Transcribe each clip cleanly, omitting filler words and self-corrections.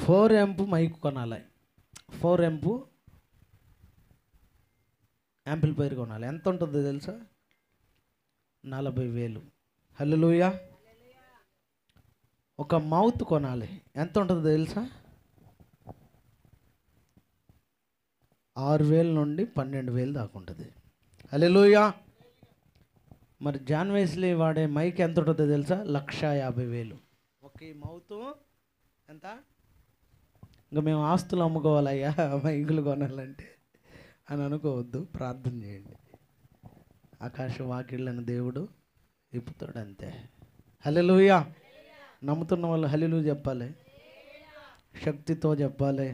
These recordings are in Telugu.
4 amp మైక్ కొనాలి, 4 amp యాంప్లిఫైర్ కొనాలి. ఎంత ఉంటుందో తెలుసా? 40,000. హల్లెలూయా. ఒక మౌత్ కొనాలి, ఎంత ఉంటుందో తెలుసా? 6,000 నుండి 12,000 దాకా ఉంటుంది. హల్లెలూయా. మరి జాన్ వెస్లీ వాడే మైక్ ఎంత ఉంటుందో తెలుసా? 1,50,000. ఒకే మౌత్ ఎంత? ఇంకా మేము ఆస్తులు అమ్ముకోవాలయ్యా మైకులు కొనాలంటే అని అనుకోవద్దు, ప్రార్థన చేయండి. ఆకాశ వాకిళ్ళని దేవుడు ఇప్పుతాడు అంతే. హల్లెలూయా. నమ్ముతున్న వాళ్ళు హల్లెలూయా చెప్పాలి, శక్తితో చెప్పాలి,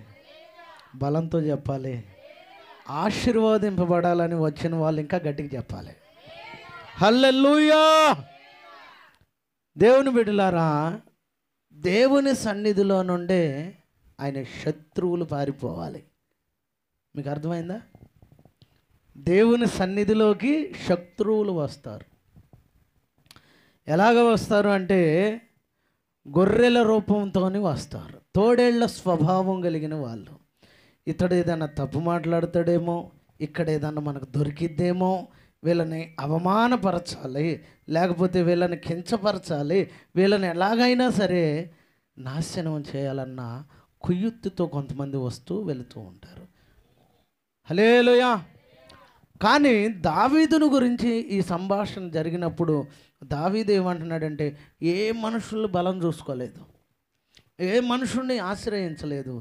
బలంతో చెప్పాలి. ఆశీర్వాదింపబడాలని వచ్చిన వాళ్ళు ఇంకా గట్టిగా చెప్పాలి హల్లెలూయా. దేవుని బిడ్డలారా, దేవుని సన్నిధిలో నుండే ఆయన శత్రువులు పారిపోవాలి. మీకు అర్థమైందా? దేవుని సన్నిధిలోకి శత్రువులు వస్తారు. ఎలాగ వస్తారు అంటే గొర్రెల రూపంతో వస్తారు. తోడేళ్ల స్వభావం కలిగిన వాళ్ళు. ఇతడు ఏదైనా తప్పు మాట్లాడతాడేమో, ఇక్కడ ఏదన్నా మనకు దొరికిద్దేమో, వీళ్ళని అవమానపరచాలి, లేకపోతే వీళ్ళని కించపరచాలి, వీళ్ళని ఎలాగైనా సరే నాశనం చేయాలన్న కుయుక్తితో కొంతమంది వస్తూ వెళుతూ ఉంటారు. హల్లెలూయా. కానీ దావీదును గురించి ఈ సంభాషణ జరిగినప్పుడు దావీదు ఏమంటున్నాడంటే, ఏ మనుషులు బలం చూసుకోలేదు, ఏ మనుషుల్ని ఆశ్రయించలేదు.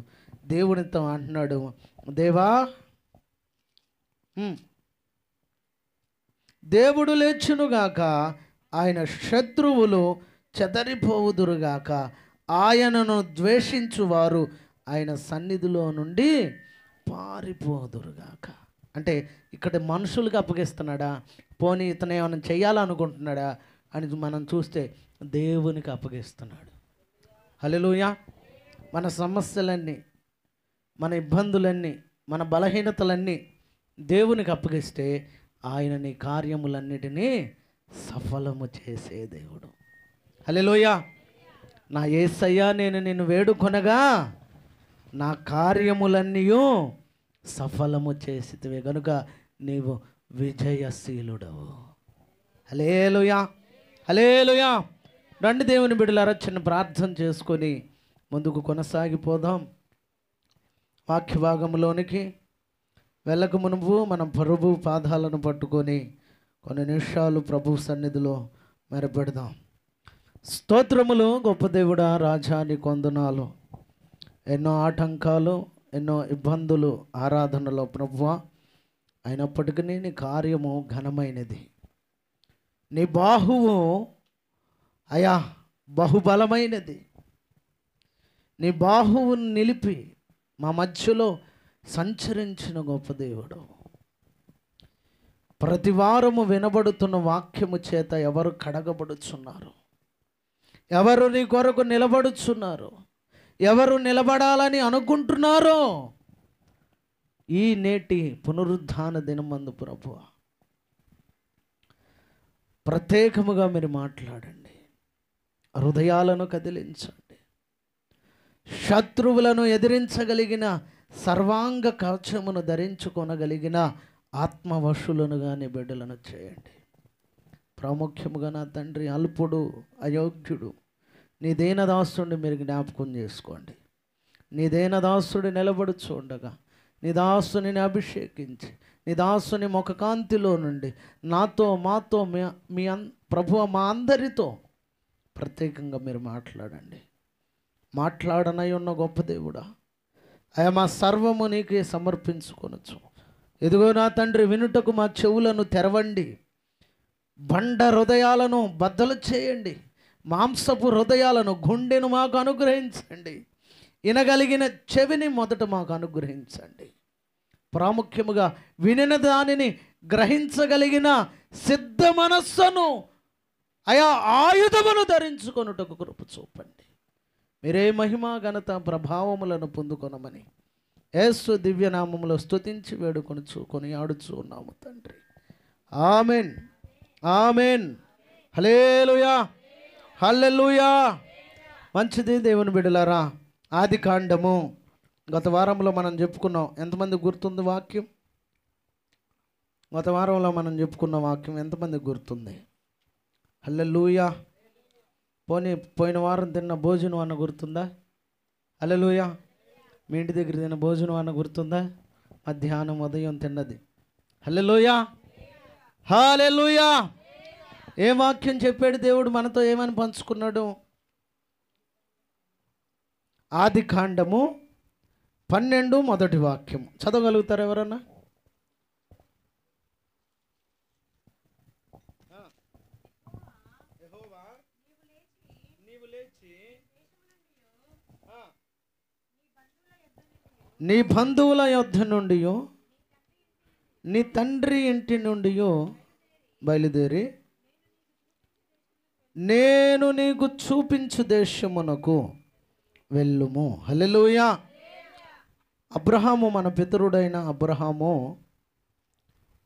దేవునితో అంటున్నాడు, దేవా, దేవుడు లేచునుగాక, ఆయన శత్రువులు చెదరిపోవుదురుగాక, ఆయనను ద్వేషించువారు ఆయన సన్నిధిలో నుండి పారిపోదురుగాక. అంటే ఇక్కడ మనుషులకు అప్పగిస్తున్నాడా, పోనీ ఇతను ఏమైనా చేయాలనుకుంటున్నాడా అని మనం చూస్తే దేవునికి అప్పగిస్తున్నాడు. హల్లెలూయా. మన సమస్యలన్నీ, మన ఇబ్బందులన్నీ, మన బలహీనతలన్నీ దేవునికి అప్పగిస్తే ఆయన నీ కార్యములన్నిటినీ సఫలము చేసే దేవుడు. హల్లెలూయా. నా యేసయ్యా, నేను నిన్ను వేడుకొనగా నా కార్యములన్నీ సఫలము చేసితివే గనుక నీవు విజయశీలుడవు. హల్లెలూయా. హల్లెలూయా. రండి దేవుని బిడ్డలారా, చిన్న ప్రార్థన చేసుకొని ముందుకు కొనసాగిపోదాం. వాక్య భాగంలోనికి వెళ్ళక మునుపు మనం ప్రభు పాదాలను పట్టుకొని కొన్ని నిమిషాలు ప్రభు సన్నిధిలో మెరపెడదాం. స్తోత్రములు గొప్ప దేవుడా, రాజా, నీ వందనాలు. ఎన్నో ఆటంకాలు, ఎన్నో ఇబ్బందులు ఆరాధనలో ప్రభువా, అయినప్పటికీ నీ కార్యము ఘనమైనది. నీ బాహువు అయా బహుబలమైనది. నీ బాహువును నిలిపి మా మధ్యలో సంచరించిన గొప్ప దేవుడు. ప్రతి వారము వినబడుతున్న వాక్యము చేత ఎవరు కడగబడుచున్నారు, ఎవరు నీ కొరకు నిలబడుచున్నారు, ఎవరు నిలబడాలని అనుకుంటున్నారో ఈ నేటి పునరుద్ధాన దినమందు ప్రభువా ప్రత్యేకముగా మీరు మాట్లాడండి, హృదయాలను కదిలించండి. శత్రువులను ఎదిరించగలిగిన సర్వాంగ కవచమును ధరించుకొనగలిగిన ఆత్మవశులను కానీ బిడ్డలను చేయండి. ప్రాముఖ్యముగా నా తండ్రి, అల్పుడు, అయోగ్యుడు నీ దీనదాసుడిని మీరు జ్ఞాపకం చేసుకోండి. నీ దీనదాసుడు నిలబడుచు ఉండగా నీ దాసుని అభిషేకించి నీ దాసుని ముఖకాంతిలో నుండి నాతో, మాతో, మీ ప్రభువా మా అందరితో ప్రత్యేకంగా మీరు మాట్లాడండి. మాట్లాడనై ఉన్న గొప్ప దేవుడా, అయా మా సర్వము నీకే సమర్పించుకొనొచ్చు. ఎదుగో నా తండ్రి, వినుటకు మా చెవులను తెరవండి, బండ హృదయాలను బద్దలు చేయండి, మాంసపు హృదయాలను, గుండెను మాకు అనుగ్రహించండి, వినగలిగిన చెవిని మొదట మాకు అనుగ్రహించండి. ప్రాముఖ్యముగా వినిన దానిని గ్రహించగలిగిన సిద్ధ మనస్సును, అయా ఆయుధమును ధరించుకొనుటకు కృప చూపండి. మీరే మహిమ, ఘనత, ప్రభావములను పొందుకొనమని యేసు దివ్యనామములో స్తుతించి వేడుకొనుచు కొనియాడుచు ఉన్నాము తండ్రి. Amen, amen. Hallelujah, hallelujah. మంచిది దేవుని బిడ్డలారా, ఆది కాండము గత వారంలో మనం చెప్పుకున్నాం. ఎంతమందికి గుర్తుంది వాక్యం? గత వారంలో మనం చెప్పుకున్న వాక్యం ఎంతమందికి గుర్తుంది? హల్లెలూయా. పోయిన వారం తిన్న భోజనం అన్న గుర్తుందా? హల్లెలూయా. మీ ఇంటి దగ్గర తిన్న భోజనం అన్న గుర్తుందా? మధ్యాహ్నం ఉదయం తిన్నది. హల్లెలూయా, హల్లెలూయా. ఏ వాక్యం చెప్పాడు దేవుడు మనతో? ఏమని పంచుకున్నాడు? ఆది కాండము 12 మొదటి వాక్యం చదవగలుగుతారు ఎవరన్నా? నీ బంధువుల యొద్ద నుండి నీ తండ్రి ఇంటి నుండి బయలుదేరి నేను నీకు చూపించు దేశమునకు వెళ్ళుము. హల్లెలూయా. అబ్రహాము, మన పితరుడైన అబ్రహాము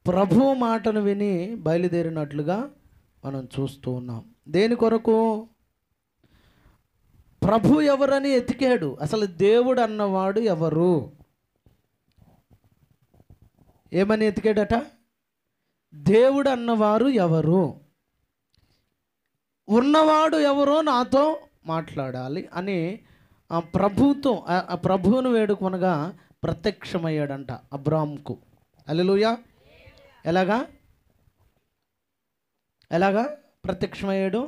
ప్రభు మాటను విని బయలుదేరినట్లుగా మనం చూస్తూ ఉన్నాం. దేని కొరకు? ప్రభు ఎవరని ఎతికాడు. అసలు దేవుడు అన్నవాడు ఎవరు? ఏమని ఎతికాడట? దేవుడు అన్నవారు ఎవరు? ఉన్నవాడు ఎవరో నాతో మాట్లాడాలి అని ప్రభువును వేడుకొనగా ప్రత్యక్షమయ్యాడంట అబ్రాహాముకు. హల్లెలూయా. ఎలాగా ప్రత్యక్షమయ్యాడు?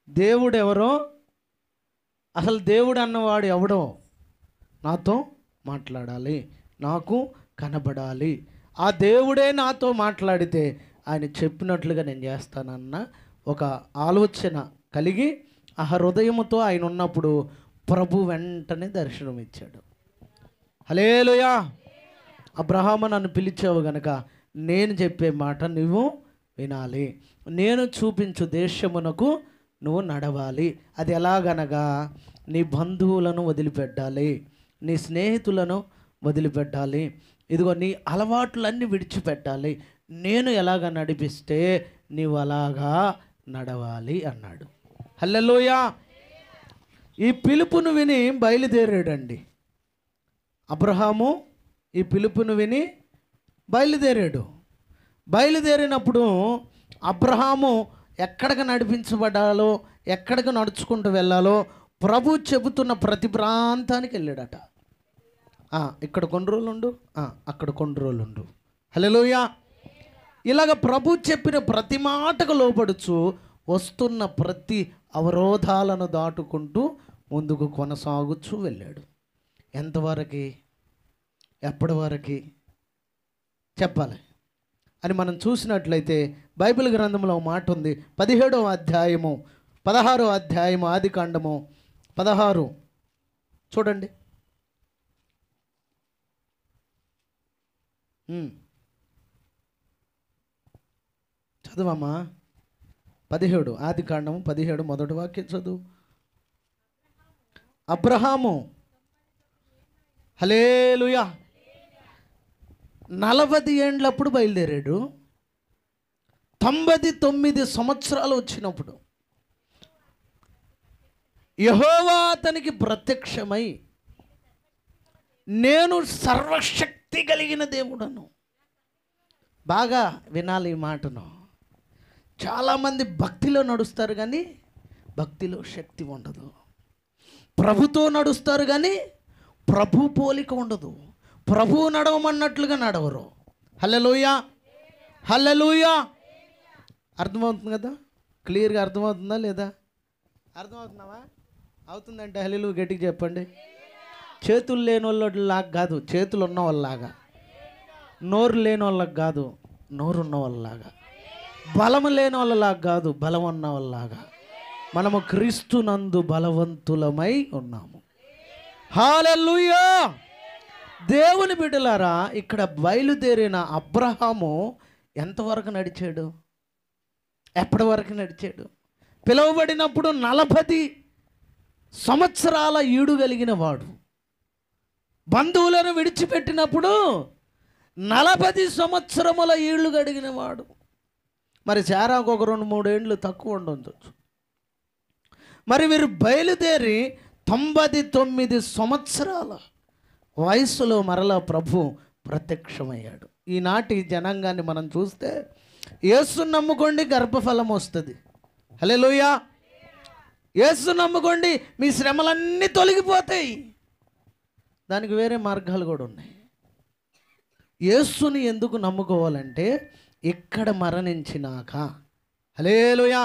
దేవుడు ఎవరో, అసలు దేవుడు అన్నవాడు ఎవడో నాతో మాట్లాడాలి, నాకు కనబడాలి, ఆ దేవుడే నాతో మాట్లాడితే ఆయన చెప్పినట్లుగా నేను చేస్తానన్న ఒక ఆలోచన కలిగి ఆ హృదయముతో ఆయన ఉన్నప్పుడు ప్రభు వెంటనే దర్శనం ఇచ్చాడు. హల్లెలూయా. అబ్రహాము, నన్ను పిలిచావు గనక నేను చెప్పే మాట నువ్వు వినాలి, నేను చూపించు దేశమునకు నువ్వు నడవాలి. అది ఎలాగనగా నీ బంధువులను వదిలిపెట్టాలి, నీ స్నేహితులను వదిలిపెట్టాలి, ఇదిగో నీ అలవాట్లన్నీ విడిచిపెట్టాలి, నేను ఎలాగ నడిపిస్తే నీవు అలాగా నడవాలి అన్నాడు. హల్లెలూయా. ఈ పిలుపును విని బయలుదేరాడండి అబ్రహాము. ఈ పిలుపును విని బయలుదేరినప్పుడు అబ్రహాము ఎక్కడికి నడిపించబడాలో, ఎక్కడికి నడుచుకుంటూ వెళ్ళాలో ప్రభు చెబుతున్న ప్రతి ప్రాంతానికి వెళ్ళాడట. ఇక్కడ కొన్ని రోజులుండు, అక్కడ కొన్ని రోజులుండు. హల్లెలూయా. ఇలాగ ప్రభు చెప్పిన ప్రతి మాటకు లోబడుచు వస్తున్న ప్రతి అవరోధాలను దాటుకుంటూ ముందుకు కొనసాగుచూ వెళ్ళాడు. ఎంతవరకు, ఎప్పటి వరకు చెప్పాలి అని మనం చూసినట్లయితే బైబిల్ గ్రంథంలో మాట ఉంది. 17వ అధ్యాయము 16వ అధ్యాయము ఆది కాండము 16 చూడండి. చదువమ్మా. 17 ఆది కాండము 17 మొదటి వాక్యం చదువు. అబ్రహాము, హల్లెలూయా, 40 ఏండ్లప్పుడు బయలుదేరాడు. 99 సంవత్సరాలు వచ్చినప్పుడు యెహోవా అతనికి ప్రత్యక్షమై, నేను సర్వశక్తి కలిగిన దేవుడను. బాగా వినాలి ఈ మాటను. చాలామంది భక్తిలో నడుస్తారు కానీ భక్తిలో శక్తి ఉండదు. ప్రభుతో నడుస్తారు కానీ ప్రభు పోలిక ఉండదు. ప్రభువు నడవమన్నట్లుగా నడవరు. హల్లెలూయా, హల్లెలూయా. అర్థమవుతుంది కదా? క్లియర్గా అర్థమవుతుందా లేదా? అర్థమవుతున్నావా? అవుతుందంటే హల్లెలూయా గట్టిగా చెప్పండి. చేతులు లేని వాళ్ళలాగా కాదు, చేతులు ఉన్న వాళ్ళలాగా. నోరు లేని వాళ్ళకి కాదు, నోరున్న వాళ్ళలాగా. బలము లేని వాళ్ళలాగా కాదు, బలం ఉన్న వాళ్ళలాగా. మనము క్రీస్తునందు బలవంతులమై ఉన్నాము. హల్లెలూయా. దేవుని బిడ్డలారా, ఇక్కడ బయలుదేరిన అబ్రహాము ఎంతవరకు నడిచాడు? ఎప్పటి వరకు నడిచాడు? పిలువబడినప్పుడు 40 సంవత్సరాల ఈడు కలిగిన వాడు. బంధువులను విడిచిపెట్టినప్పుడు 40 సంవత్సరముల ఈళ్ళు గడిగిన వాడు. మరి శారాకు ఒక 2-3 ఏండ్లు తక్కువ ఉండొచ్చు. మరి వీరు బయలుదేరి 99 సంవత్సరాల వయసులో మరలా ప్రభు ప్రత్యక్షమయ్యాడు. ఈనాటి జనాంగాన్ని మనం చూస్తే యేసు నమ్ముకోండి గర్భఫలం వస్తుంది. హల్లెలూయా. యేసు నమ్ముకోండి మీ శ్రమలన్నీ తొలగిపోతాయి. దానికి వేరే మార్గాలు కూడా ఉన్నాయి. యేసుని ఎందుకు నమ్ముకోవాలంటే ఇక్కడ మరణించినాక, హల్లెలూయా,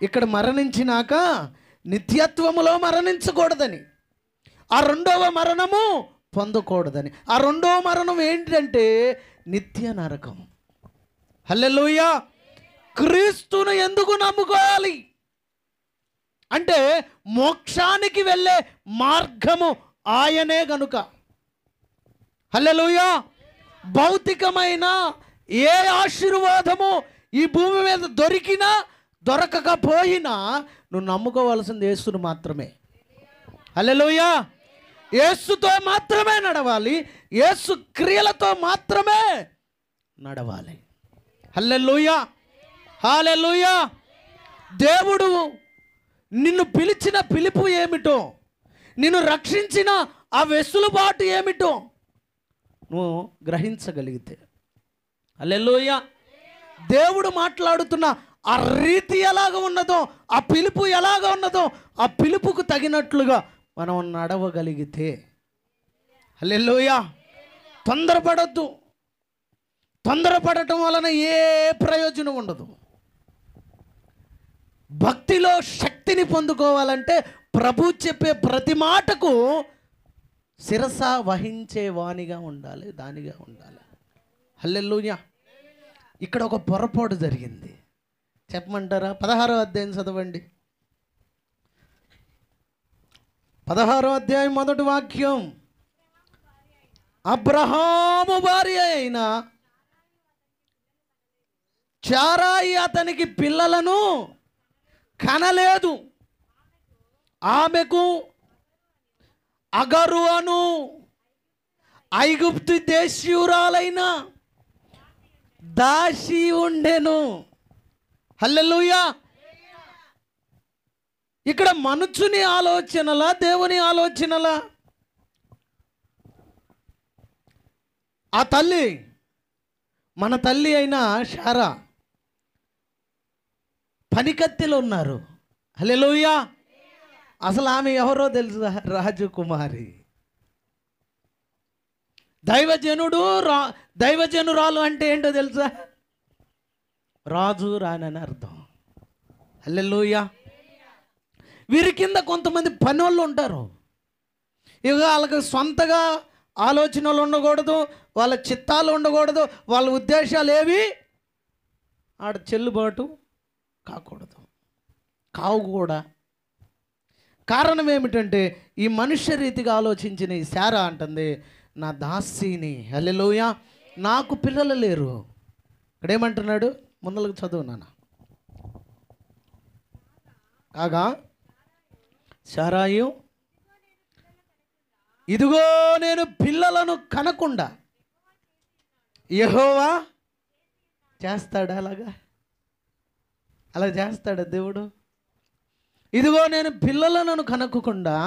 ఇక్కడ మరణించినాక నిత్యత్వములో మరణించకూడదని, ఆ రెండవ మరణము పొందకూడదని. ఆ రెండవ మరణం ఏంటంటే నిత్య నరకం. హల్లెలూయా. క్రీస్తును ఎందుకు నమ్ముకోవాలి అంటే మోక్షానికి వెళ్ళే మార్గము ఆయనే గనుక. హల్లెలూయా. భౌతికమైన ఏ ఆశీర్వాదము ఈ భూమి మీద దొరికినా దొరకకపోయినా నువ్వు నమ్ముకోవాల్సింది యేసును మాత్రమే. హల్లెలూయా. యేసుతో మాత్రమే నడవాలి, యేసు క్రియలతో మాత్రమే నడవాలి. హల్లెలూయా. హల్లెలూయా. దేవుడు నిన్ను పిలిచిన పిలుపు ఏమిటో, నిన్ను రక్షించిన ఆ వెసులుబాటు ఏమిటో నువ్వు గ్రహించగలిగితే, హల్లెలూయా, దేవుడు మాట్లాడుతున్న ఆ రీతి ఎలాగ ఉన్నదో, ఆ పిలుపు ఎలాగ ఉన్నదో, ఆ పిలుపుకు తగినట్లుగా మనం నడవగలిగితే, హల్లెలూయా. తొందరపడద్దు. తొందరపడటం వలన ఏ ప్రయోజనం ఉండదు. భక్తిలో శక్తిని పొందుకోవాలంటే ప్రభు చెప్పే ప్రతి మాటకు శిరస వహించే వానిగా ఉండాలి, దానిగా ఉండాలి. హల్లెలూయా. ఇక్కడ ఒక పొరపాటు జరిగింది, చెప్పమంటారా? 16వ అధ్యాయం చదవండి. 16వ అధ్యాయం మొదటి వాక్యం. అబ్రహాము భార్య అయిన చారాయి అతనికి పిల్లలను కనలేదు. ఆమెకు అగరు అను ఐగుప్తు దేశీయురాలైన దాసి ఉండెను. హల్లెలూయా. ఇక్కడ మనుషుని ఆలోచనలా దేవుని ఆలోచనలా? ఆ తల్లి మన తల్లి అయిన శారా పనికత్తెలు ఉన్నారు. హల్లెలూయా. అసలు ఆమె ఎవరో తెలుసా? రాజకుమారి. దైవజనురాలు అంటే ఏంటో తెలుసా? రాజు రానని అర్థం. హల్లెలూయా. వీరి కింద కొంతమంది పనోళ్ళు ఉంటారు. ఇక వాళ్ళకి సొంతగా ఆలోచనలు ఉండకూడదు, వాళ్ళ చిత్తాలు ఉండకూడదు, వాళ్ళ ఉద్దేశాలు ఏవి ఆడ చెల్లుబాటు కాకూడదు, కావు కూడా. కారణం ఏమిటంటే ఈ మనుష్య రీతిగా ఆలోచించిన ఈ శారా అంటుంది, నా దాసిని, హల్లెలూయా, నాకు పిల్లలు లేరు. ఇక్కడేమంటున్నాడు? ముందలకు చదువు నాన్న. కాగా శారాయు, ఇదిగో నేను పిల్లలను కనకుండా. యెహోవా చేస్తాడా అలాగా? అలా చేస్తాడా దేవుడు? ఇదిగో నేను పిల్లలను కనకుండా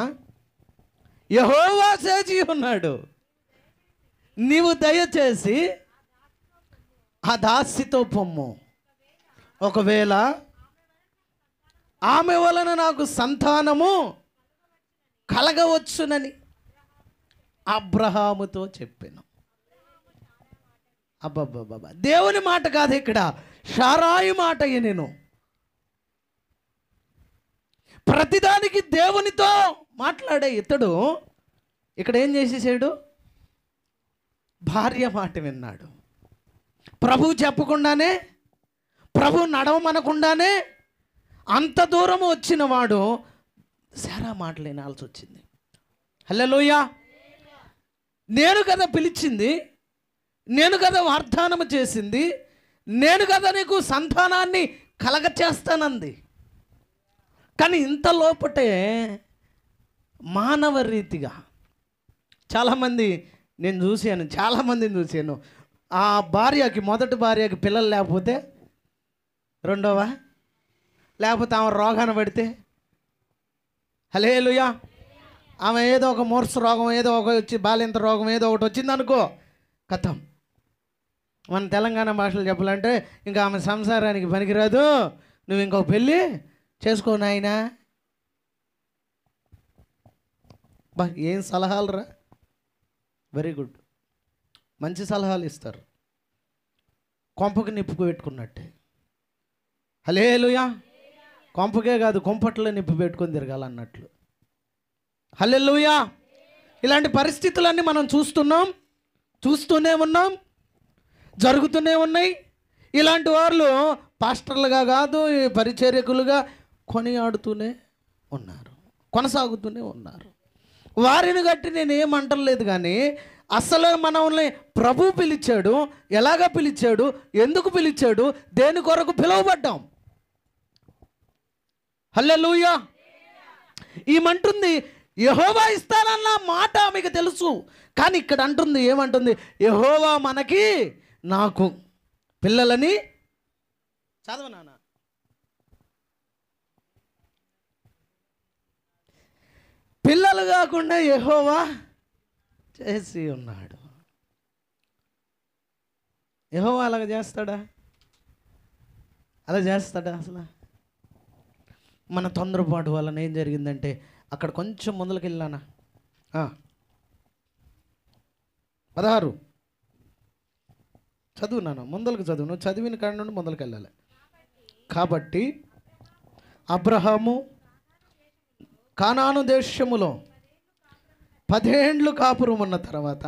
యెహోవా చేసి ఉన్నాడు. నీవు దయచేసి ఆ దాసితో పొమ్ము, ఒకవేళ ఆమె వలన నాకు సంతానము కలగవచ్చునని అబ్రహాముతో చెప్పాను. అబ్బబ్బబ్బా, దేవుని మాట కాదు ఇక్కడ, శారాయి మాట. నేను ప్రతిదానికి దేవునితో మాట్లాడే ఇతడు ఇక్కడ ఏం చేసేసాడు? భార్య మాట విన్నాడు. ప్రభు చెప్పకుండానే, ప్రభు నడవమనకుండానే అంత దూరం వచ్చిన వాడు శారా మాటలు వినాల్సి వచ్చింది. హల్లెలూయా. నేను కదా పిలిచింది, నేను కదా వాగ్దానం చేసింది, నేను కదా నీకు సంతానాన్ని కలగచేస్తానంది. కానీ ఇంత లోపటే మానవ రీతిగా చాలామంది నేను చూశాను, చాలామందిని చూశాను. ఆ భార్యకి, మొదటి భార్యకి పిల్లలు లేకపోతే రెండవ, లేకపోతే ఆమె రోగాన పడితే, హల్లెలూయా, ఆమె ఏదో ఒక మూర్ఛ రోగం, ఏదో ఒక వచ్చి బాలింత రోగం ఏదో ఒకటి వచ్చిందనుకో, కథం. మన తెలంగాణ భాషలో చెప్పాలంటే ఇంకా ఆమె సంసారానికి పనికిరాదు, నువ్వు ఇంకొక పెళ్ళి చేసుకో నాయనా. బా ఏం సలహాలు రా, వెరీ గుడ్, మంచి సలహాలు ఇస్తారు. కొంపకి నిప్పు పెట్టుకున్నట్టే. హల్లెలూయా. కొంపకే కాదు, కొంపట్లో నిప్పు పెట్టుకొని తిరగాలన్నట్లు. హల్లెలూయా. ఇలాంటి పరిస్థితులన్నీ మనం చూస్తూనే ఉన్నాం, జరుగుతూనే ఉన్నాయి. ఇలాంటి వాళ్ళు పాస్టర్లుగా కాదు, పరిచర్యకులుగా కొనియాడుతూనే ఉన్నారు, కొనసాగుతూనే ఉన్నారు. వారిని గట్టి నేను ఏమంటలేదు, కానీ అసలు మనల్ని ప్రభు పిలిచాడు. ఎలాగ పిలిచాడు, ఎందుకు పిలిచాడు, దేని కొరకు పిలువబడ్డాం. హల్లెలూయా. ఈమంటుంది యెహోవా ఇస్తానన్న మాట మీకు తెలుసు, కానీ ఇక్కడ అంటుంది, ఏమంటుంది, యెహోవా మనకి నాకు పిల్లలని చదవనానా, పిల్లలు కాకుండా యెహోవా చేసి ఉన్నాడు. యెహోవా అలాగ చేస్తాడా? అలా చేస్తాడా? అసలు మన తొందరపాటు వలన ఏం జరిగిందంటే, అక్కడ కొంచెం ముందుకు వెళ్ళానా, 16 చదువు నాన్న, ముందలకు చదువు, నువ్వు చదివిన కాడ నుండి ముందలకు వెళ్ళాలి. కాబట్టి అబ్రహాము కానాను దేశములో 10 ఏండ్లు కాపురం ఉన్న తర్వాత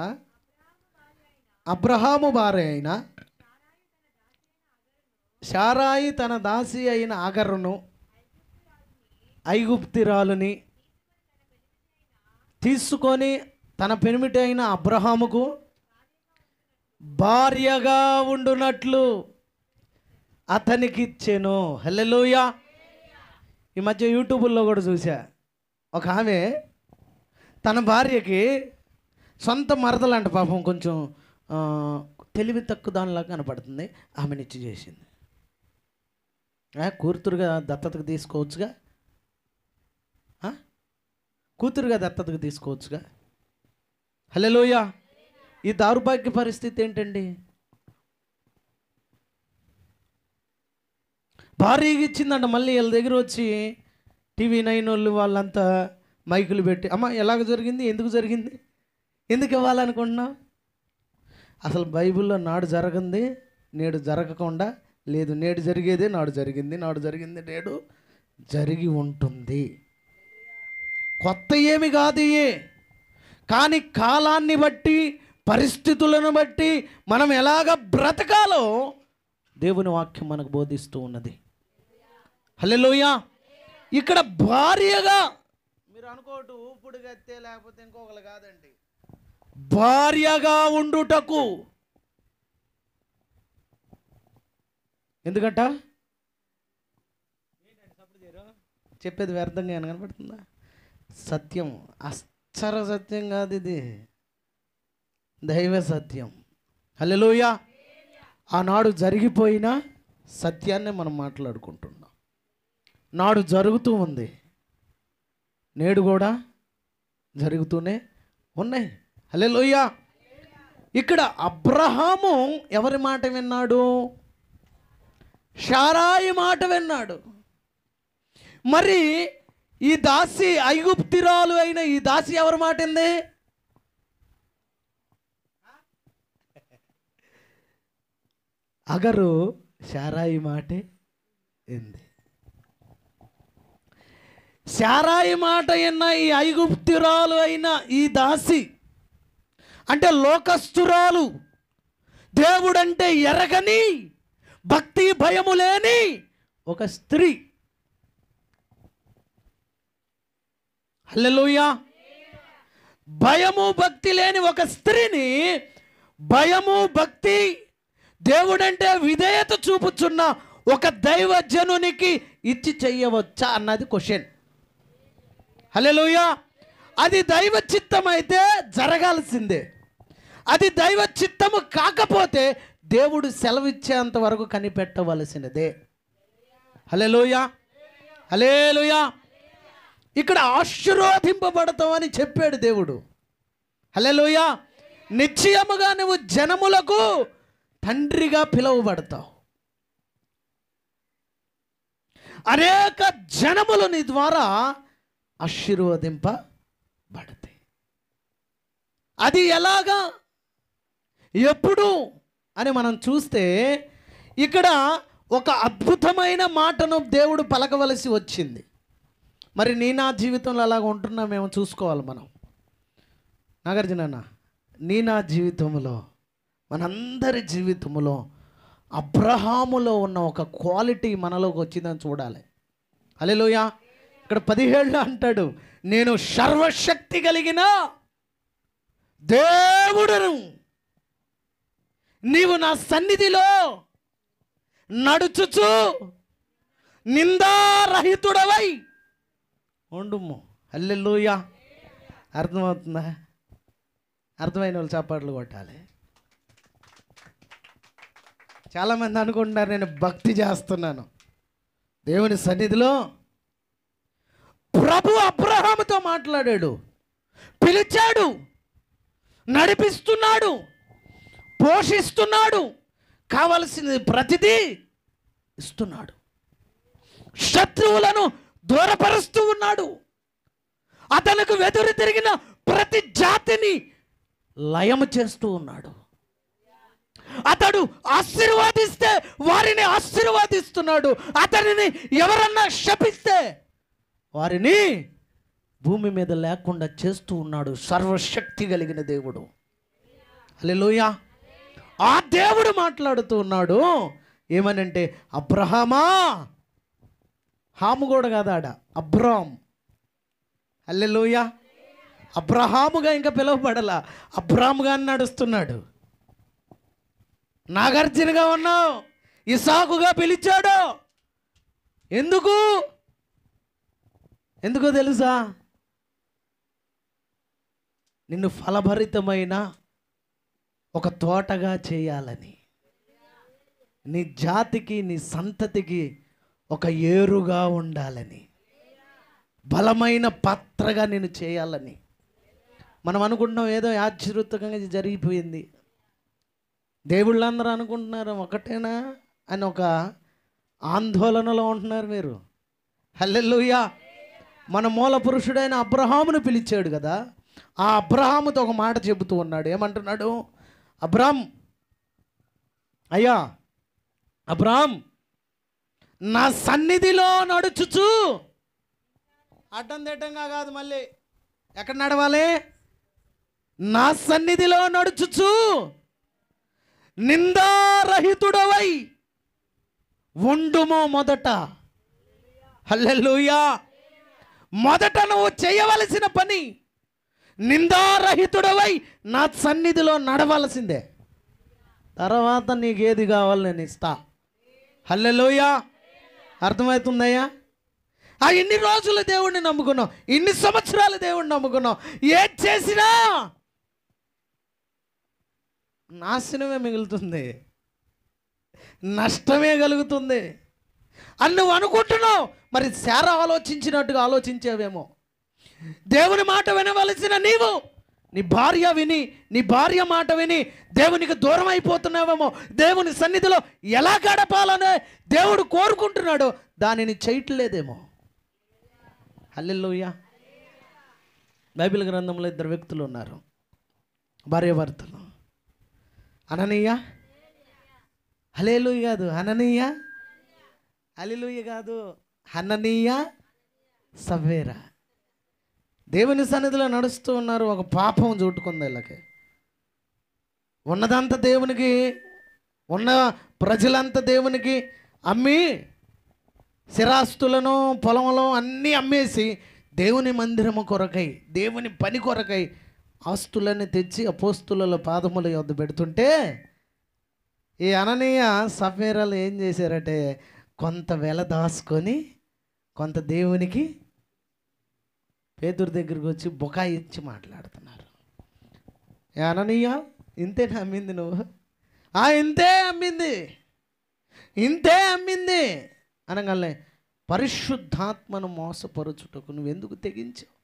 అబ్రహాము భార్య అయిన శారాయి తన దాసి అయిన ఆగరును ఐగుప్తిరాలుని తీసుకొని తన పెనిమిటి అయిన అబ్రహాముకు భార్యగా ఉండునట్లు అతనికి ఇచ్చెను. హల్లెలూయా. ఈ మధ్య యూట్యూబ్లో కూడా చూసా, ఒక ఆమె తన భార్యకి సొంత మరదలంట, పాపం కొంచెం తెలివి తక్కువ దానిలాగా కనపడుతుంది, ఆమెనిచ్చి చేసింది. కూతురుగా దత్తతకు తీసుకోవచ్చుగా, కూతురుగా దత్తతకు తీసుకోవచ్చుగా. హల్లెలూయా. ఈ దౌర్భాగ్య పరిస్థితి ఏంటండి? భార్యకి ఇచ్చిందంట, మళ్ళీ వీళ్ళ దగ్గర వచ్చి TV9 వాళ్ళు వాళ్ళంతా మైకులు పెట్టి, అమ్మ ఎలాగ జరిగింది, ఎందుకు జరిగింది, ఎందుకు ఇవ్వాలనుకుంటున్నావు? అసలు బైబిల్లో నాడు జరగంది నేడు జరగకుండా లేదు, నేడు జరిగేదే నాడు జరిగింది, నాడు జరిగింది నేడు జరిగి ఉంటుంది. కొత్త ఏమి కాదు, కానీ కాలాన్ని బట్టి పరిస్థితులను బట్టి మనం ఎలాగ బ్రతకాలో దేవుని వాక్యం మనకు బోధిస్తూ ఉన్నది. హల్లెలూయా. ఇక్కడ భార్యగా మీరు అనుకోవటం ఊపుడు గత్తే లేకపోతే ఇంకొకరు కాదండి, భార్యగా ఉండుటకు. ఎందుకంట చెప్పేది వ్యర్థంగా ఏమైనా కనపడుతుందా? సత్యం, అక్షర సత్యం కాదు, ఇది దైవ సత్యం. హల్లెలూయా. ఆనాడు జరిగిపోయిన సత్యాన్ని మనం మాట్లాడుకుంటున్నాం. నాడు జరుగుతూ ఉంది, నేడు కూడా జరుగుతూనే ఉన్నాయి. హల్లెలూయా. ఇక్కడ అబ్రహాము ఎవరి మాట విన్నాడు? శారాయి మాట విన్నాడు. మరి ఈ దాసి, ఐగుప్తిరాలు అయిన ఈ దాసి ఎవరి మాట ఉంది? అగరు శారాయి మాటే ఏంది? శారాయి మాట విన్న ఈ ఐగుప్తిరాలు అయిన ఈ దాసి అంటే లోకస్తురాలు, దేవుడంటే ఎరగని, భక్తి భయము లేని ఒక స్త్రీ. హల్లెలూయా. భయము భక్తి లేని ఒక స్త్రీని భయము భక్తి, దేవుడంటే విధేయత చూపుచున్న ఒక దైవజనునికి ఇచ్చి చెయ్యవచ్చా అన్నది క్వశ్చన్. హల్లెలూయా. అది దైవ చిత్తం అయితే జరగాల్సిందే. అది దైవ చిత్తము కాకపోతే దేవుడు సెలవిచ్చేంత వరకు కనిపెట్టవలసినదే. హల్లెలూయా. హల్లెలూయా. ఇక్కడ ఆశీర్వదింపబడతావని చెప్పాడు దేవుడు. హల్లెలూయా. నిశ్చయముగా నువ్వు జనములకు తండ్రిగా పిలువబడతావు. అనేక జనములు నీ ద్వారా ఆశీర్వదింపబడతాయి. అది ఎలాగా, ఎప్పుడు అని మనం చూస్తే ఇక్కడ ఒక అద్భుతమైన మాటను దేవుడు పలకవలసి వచ్చింది. మరి నా జీవితంలో అలాగ ఉంటున్నామేమో చూసుకోవాలి మనం. నాగార్జున, నా జీవితంలో, మనందరి జీవితంలో అబ్రహాములో ఉన్న ఒక క్వాలిటీ మనలోకి వచ్చిందని చూడాలి. హల్లెలూయా. ఇక్కడ 17 అంటాడు, నేను సర్వశక్తి కలిగిన దేవుడను, నీవు నా సన్నిధిలో నడుచుచు నిందారహితుడవై ఉండుము. హల్లెలూయా. అర్థమవుతుందా? అర్థమైన వాళ్ళు చప్పట్లు కొట్టాలి. చాలామంది అనుకుంటున్నారు నేను భక్తి చేస్తున్నాను. దేవుని సన్నిధిలో ప్రభు అబ్రహాముతో మాట్లాడాడు, పిలిచాడు, నడిపిస్తున్నాడు, పోషిస్తున్నాడు, కావలసింది ప్రతిదీ ఇస్తున్నాడు, శత్రువులను దూరపరుస్తూ ఉన్నాడు, అతనికి వెదురు తిరిగిన ప్రతి జాతిని లయము చేస్తూ ఉన్నాడు. అతడు ఆశీర్వాదిస్తే వారిని ఆశీర్వాదిస్తున్నాడు, అతనిని ఎవరన్నా శపిస్తే వారిని భూమి మీద లేకుండా చేస్తూ ఉన్నాడు. సర్వశక్తి కలిగిన దేవుడు. హల్లెలూయా. ఆ దేవుడు మాట్లాడుతూ ఉన్నాడు. ఏమనంటే, అబ్రహామా, హాము కూడా కాదు ఆడ, అబ్రామ్. హల్లెలూయా. అబ్రహాముగా ఇంకా పిలువబడలా, అబ్రాముగా నడుస్తున్నాడు. నాగార్జునగా ఉన్నావు, ఇసాకుగా పిలిచాడు. ఎందుకో తెలుసా? నిన్ను ఫలభరితమైన ఒక తోటగా చేయాలని, నీ జాతికి, నీ సంతతికి ఒక ఏరుగా ఉండాలని, బలమైన పాత్రగా నేను చేయాలని. మనం అనుకుంటున్నాం ఏదో యాదృచ్ఛికంగా జరిగిపోయింది. దేవుళ్ళందరూ అనుకుంటున్నారు ఒకటేనా అని ఒక ఆందోళనలో ఉంటున్నారు మీరు. హల్లెలూయా. మన మూల పురుషుడైన అబ్రహామును పిలిచాడు కదా, ఆ అబ్రహాముతో ఒక మాట చెబుతూ ఉన్నాడు. ఏమంటున్నాడు? అబ్రామ్, అయ్యా అబ్రామ్, నా సన్నిధిలో నడుచుచు, అడ్డం దిడ్డంగా కాదు, మళ్ళీ ఎక్కడ నడవాలి? నా సన్నిధిలో నడుచుచు నిందారహితుడవై ఉండుము మొదట. హల్లెలూయా. మొదట నువ్వు చేయవలసిన పని నిందారహితుడవై నా సన్నిధిలో నడవలసిందే. తర్వాత నీకు ఏది కావాలి నేను ఇస్తా. హల్లెలూయా. అర్థమవుతుందయ్యా? ఇన్ని రోజులు దేవుణ్ణి నమ్ముకున్నాం, ఇన్ని సంవత్సరాలు దేవుణ్ణి నమ్ముకున్నాం, ఏది చేసినా నాశనమే మిగులుతుంది, నష్టమే కలుగుతుంది అని నువ్వు అనుకుంటున్నావు. మరి శారా ఆలోచించినట్టుగా ఆలోచించేవేమో. దేవుని మాట వినవలసిన నీవు నీ భార్య మాట విని దేవునికి దూరం అయిపోతున్నావేమో. దేవుని సన్నిధిలో ఎలా గడపాలనే దేవుడు కోరుకుంటున్నాడో దానిని చేయట్లేదేమో. హల్లెలూయా. బైబిల్ గ్రంథంలో 2 వ్యక్తులు ఉన్నారు, భార్యాభర్తలు. అననీయ, హల్లెలూయా కాదు, హననీయ, హల్లెలూయా కాదు, హననీయ, సవేరా. దేవుని సన్నిధిలో నడుస్తూ ఉన్నారు. ఒక పాపం చుట్టుకుంది వీళ్ళకి. ఉన్నదంతా దేవునికి, ఉన్న ప్రజలంతా దేవునికి అమ్మి, స్థిరాస్తులను పొలంలో అన్నీ అమ్మేసి దేవుని మందిరము కొరకై, దేవుని పని కొరకై ఆస్తులన్నీ తెచ్చి అపోస్తుల పాదముల యొద్ద పెడుతుంటే ఈ అననీయ సఫేరాలు ఏం చేశారంటే కొంత వెల దాచుకొని కొంత దేవునికి పేతురు దగ్గరికి వచ్చి బొకాయి ఇచ్చి మాట్లాడుతున్నారు. ఏ అననీయ, ఇంతేనా అమ్మింది నువ్వు? ఇంతే అమ్మింది అనగానే పరిశుద్ధాత్మను మోసపరుచుటకు నువ్వెందుకు తెగించావు?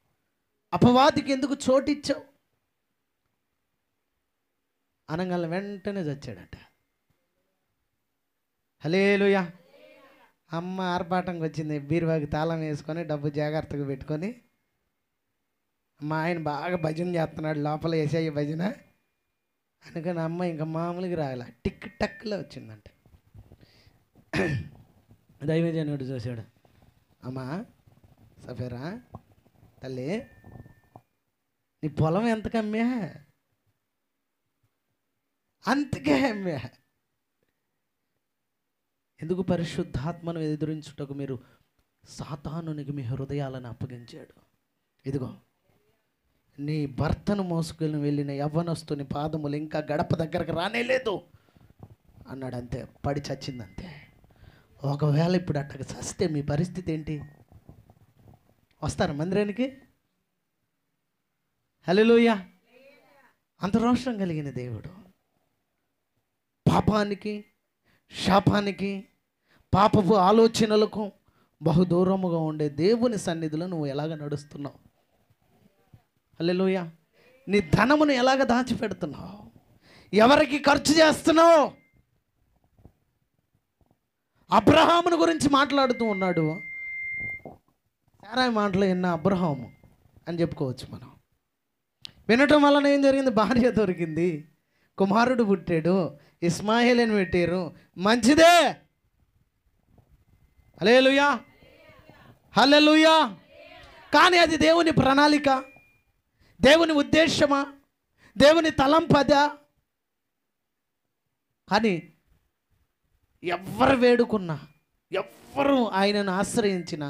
అపవాదికి ఎందుకు చోటిచ్చావు? అనగానే వెంటనే చచ్చాడట. హల్లెలూయా. అమ్మ ఆర్భాటంకి వచ్చింది, బీరువాకి తాళం వేసుకొని డబ్బు జాగ్రత్తగా పెట్టుకొని. మా ఆయన బాగా భజన చేస్తున్నాడు లోపల, వేసేయ భజన అందుకని అమ్మ ఇంకా మామూలుగా రాగల టిక్ టక్లో వచ్చిందంట. దైవజనుడు చూశాడు, అమ్మా సఫేరా తల్లి, నీ పొలం ఎంతకు అమ్మా? అంతకే అమ్మా. ఎందుకు? పరిశుద్ధాత్మను ఎదురించుటకు మీరు సాతానునికి మీ హృదయాలను అప్పగించాడు. ఇదిగో నీ భర్తను మోసుకొని వెళ్ళిన యవ్వనస్తుని పాదములు ఇంకా గడప దగ్గరకు రానేలేదు అన్నాడు. అంతే, పడి చచ్చిందంతే. ఒకవేళ ఇప్పుడు అట్టగా చస్తే మీ పరిస్థితి ఏంటి? వస్తారా మందిరానికి? హల్లెలూయా. అంత రోషం కలిగిన దేవుడు పాపానికి, శాపానికి, పాపపు ఆలోచనలకు బహుదూరముగా ఉండే దేవుని సన్నిధిలో నువ్వు ఎలాగ నడుస్తున్నావు? హల్లెలూయా. నీ ధనమును ఎలాగ దాచిపెడుతున్నావు? ఎవరికి ఖర్చు చేస్తున్నావు? అబ్రహామును గురించి మాట్లాడుతూ ఉన్నాడు. సారాయి మాటలు విన్న అబ్రహాము అని చెప్పుకోవచ్చు మనం. వినటం వలన ఏం జరిగింది? భార్య దొరికింది, కుమారుడు పుట్టాడు, ఇస్మాయిల్ని పెట్టారు, మంచిదే. హల్లెలూయా, హల్లెలూయా. కానీ అది దేవుని ప్రణాళిక, దేవుని ఉద్దేశమా, దేవుని తలంపదా? కానీ ఎవ్వరు వేడుకున్నా, ఎవ్వరు ఆయనను ఆశ్రయించినా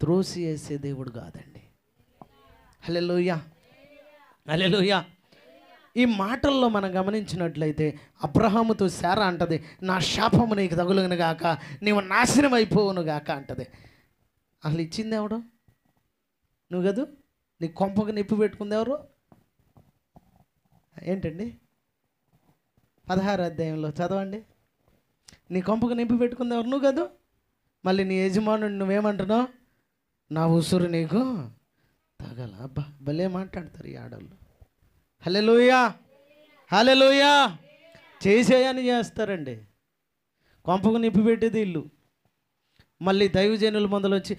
త్రోసి వేసే దేవుడు కాదండి. హల్లెలూయా, హల్లెలూయా. ఈ మాటల్లో మనం గమనించినట్లయితే అబ్రహాముతో శారా అంటది, నా శాపము నీకు తగులును గాక, నీవు నాశనం అయిపోవును గాక అంటది. అసలు ఇచ్చింది ఎవడు? నువ్వు కదూ. నీ కొంపకు నిప్పు పెట్టుకుంది ఎవరు? ఏంటండి? 16వ అధ్యాయంలో చదవండి. నీ కొంపకు నింపి పెట్టుకుంది ఎవరు? నువ్వు కదూ. మళ్ళీ నీ యజమానుడు నువ్వేమంటున్నావు? నా ఉసురు నీకు తగల. అబ్బా, భలే మాట్లాడతారు ఈ ఆడవాళ్ళు. హల్లెలూయా, హల్లెలూయా. చేసేయని చేస్తారండి. కొంపకు నింపి పెట్టేది ఇల్లు. మళ్ళీ దైవజనుల ముందలు వచ్చి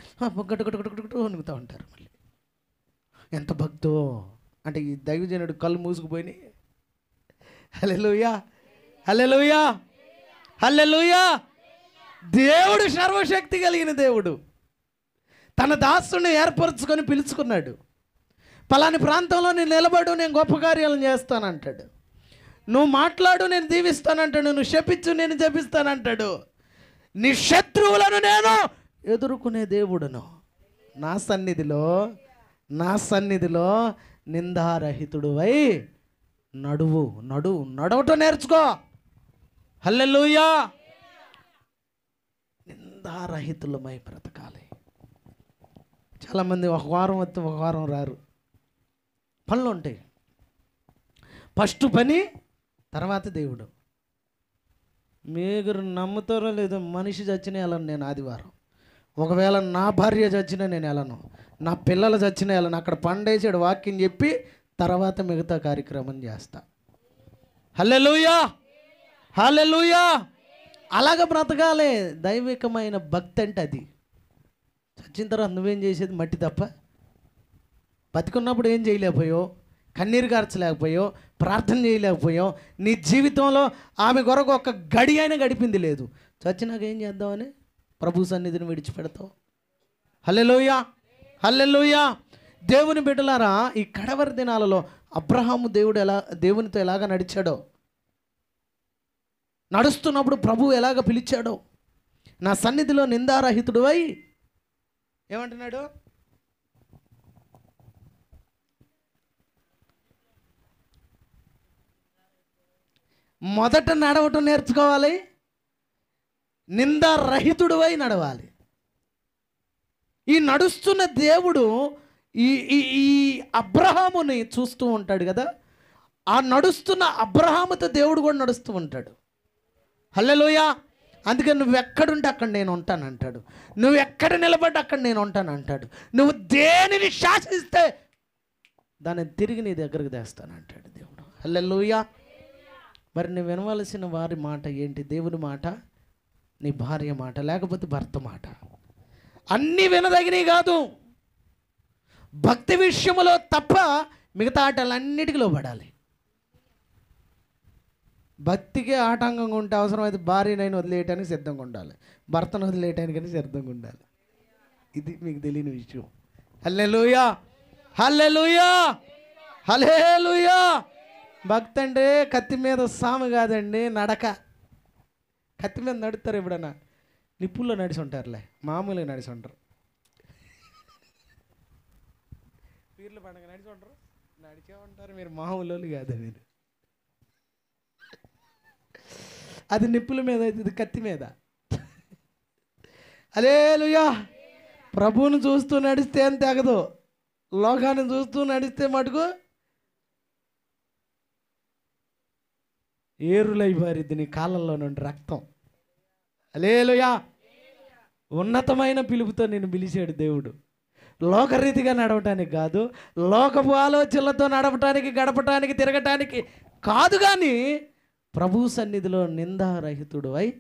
గట్టుగట్టుగట్టుగట్టు వణుకుతూ ఉంటారు. మళ్ళీ ఎంత భక్తో అంటే ఈ దైవజనుడు కళ్ళు మూసుకుపోయినాయి. హల్లెలూయా, హల్లెలూయా, హల్లెలూయా. దేవుడు సర్వశక్తి కలిగిన దేవుడు తన దాసుని ఏర్పరచుకొని పిలుచుకున్నాడు. పలాని ప్రాంతంలో నేను నిలబడు, నేను గొప్ప కార్యాలను చేస్తానంటాడు. నువ్వు మాట్లాడు, నేను దీవిస్తానంటాడు. నువ్వు శపించు, నేను జపిస్తానంటాడు. నీ శత్రువులను నేను ఎదుర్కొనే దేవుడును. నా సన్నిధిలో నిందారహితుడువై నడవటం నేర్చుకో. హల్లెలూయా. నిందారహితులమై బ్రతకాలి. చాలామంది ఒక వారం వస్తే ఒక వారం రారు. పనులు ఉంటాయి. ఫస్ట్ పని, తర్వాత దేవుడు. మీరు నమ్ముతారో లేదో, మనిషి చచ్చినా వెళ్ళను నేను ఆదివారం. ఒకవేళ నా భార్య చచ్చినా నేను వెళ్ళను, నా పిల్లలు చచ్చినా వెళ్ళను. అక్కడ పండేసాడు వాక్యం చెప్పి తర్వాత మిగతా కార్యక్రమం చేస్తా. హల్లెలూయా, హల్లెలూయా. అలాగ బ్రతకాలే. దైవికమైన భక్తి అంటే అది. చచ్చిన తర్వాత నువ్వేం చేసేది? మట్టి తప్ప. బతికున్నప్పుడు ఏం చేయలేకపోయావు? కన్నీరు కార్చలేకపోయావు, ప్రార్థన చేయలేకపోయావు. నీ జీవితంలో ఆమె కొరకు ఒక గడి అయినా గడిపింది లేదు. చచ్చినాక ఏం చేద్దామని ప్రభు సన్నిధిని విడిచిపెడతావు. హల్లెలూయా, హల్లెలూయా. దేవుని బిడ్డలారా, ఈ కడవరి దినాలలో అబ్రహాము దేవునితో ఎలాగ నడిచాడో, నడుస్తున్నప్పుడు ప్రభు ఎలాగ పిలిచాడో, నా సన్నిధిలో నిందారహితుడువై ఏమంటున్నాడు? మొదట నడవటం నేర్చుకోవాలి, నిందారహితుడువై నడవాలి. ఈ నడుస్తున్న దేవుడు ఈ అబ్రహాముని చూస్తూ ఉంటాడు కదా. ఆ నడుస్తున్న అబ్రహాముతో దేవుడు కూడా నడుస్తూ ఉంటాడు. హల్లెలూయా. అందుకని నువ్వు ఎక్కడుంటే అక్కడ నేను ఉంటాను అంటాడు. నువ్వు ఎక్కడ నిలబడి అక్కడ నేను ఉంటాను అంటాడు. నువ్వు దేనిని శాసిస్తే దాన్ని తిరిగి నీ దగ్గరకు తెస్తాను అంటాడు దేవుడు. హల్లెలూయా. మరి నువ్వు వినవలసిన వారి మాట ఏంటి? దేవుని మాట, నీ భార్య మాట, లేకపోతే భర్త మాట. అన్నీ వినదగినవి కాదు. భక్తి విషయంలో తప్ప మిగతా ఆటలన్నిటికీ లోబడాలి. భక్తికి ఆటంకంగా ఉంటే అవసరమైతే భార్యనైనా వదిలేయటానికి సిద్ధంగా ఉండాలి, భర్తను వదిలేయటానికైనా సిద్ధంగా ఉండాలి. ఇది మీకు తెలియని విషయం. హల్లెలూయా, హల్లెలూయా, హల్లెలూయా. భక్తి అంటే కత్తి మీద సాము కాదండి, నడక. కత్తి మీద నడుస్తారు ఎప్పుడన్నా? నిప్పుల్లో నడిచి ఉంటారులే, మామూలుగా నడిచి ఉంటారు. పీర్ల పండుగ నడిచి ఉంటారు, నడిచే ఉంటారు. మీరు మామూలు కాదు, మీరు. అది నిప్పుల మీద, ఇది కత్తి మీద. హల్లెలూయా. ప్రభువుని చూస్తూ నడిస్తే ఏం తెగదు, లోకాన్ని చూస్తూ నడిస్తే మటుకు ఏరులై పారిద్ది నీ కాళ్ళల్లో నుండి రక్తం. హల్లెలూయా. ఉన్నతమైన పిలుపుతో నేను పిలిచాడు దేవుడు. లోకరీతిగా నడవటానికి కాదు, లోకపు ఆలోచనలతో నడవటానికి, గడపటానికి, తిరగటానికి కాదు, కానీ ప్రభు సన్నిధిలో నిందారహితుడు అయి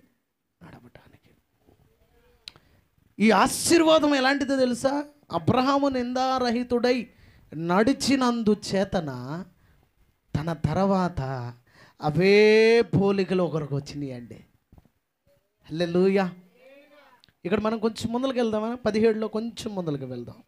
నడవటానికి. ఈ ఆశీర్వాదం ఎలాంటిదో తెలుసా? అబ్రహాము నిందారహితుడై నడిచినందు చేతన తన తర్వాత అవే పోలికలు ఒకరికి వచ్చినాయి అండి. హల్లెలూయా. ఇక్కడ మనం కొంచెం ముందరికి వెళ్దామా? 17లో కొంచెం ముందరికి వెళ్దాం.